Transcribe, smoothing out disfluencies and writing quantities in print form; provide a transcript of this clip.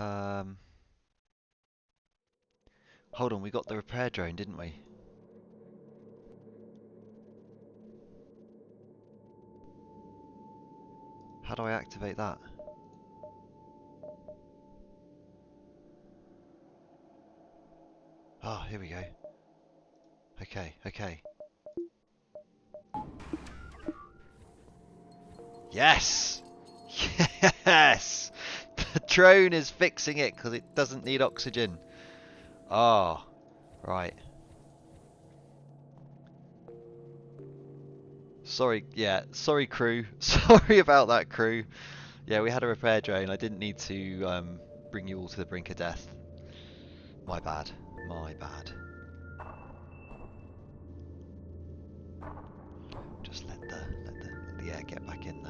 Um, Hold on, we got the repair drone, didn't we? How do I activate that? Oh, here we go. Okay, okay. Yes! Yes! The drone is fixing it because it doesn't need oxygen. Oh, right. Sorry, yeah, sorry crew. Sorry about that crew. Yeah, we had a repair drone. I didn't need to bring you all to the brink of death. My bad. My bad. Just let the air get back in.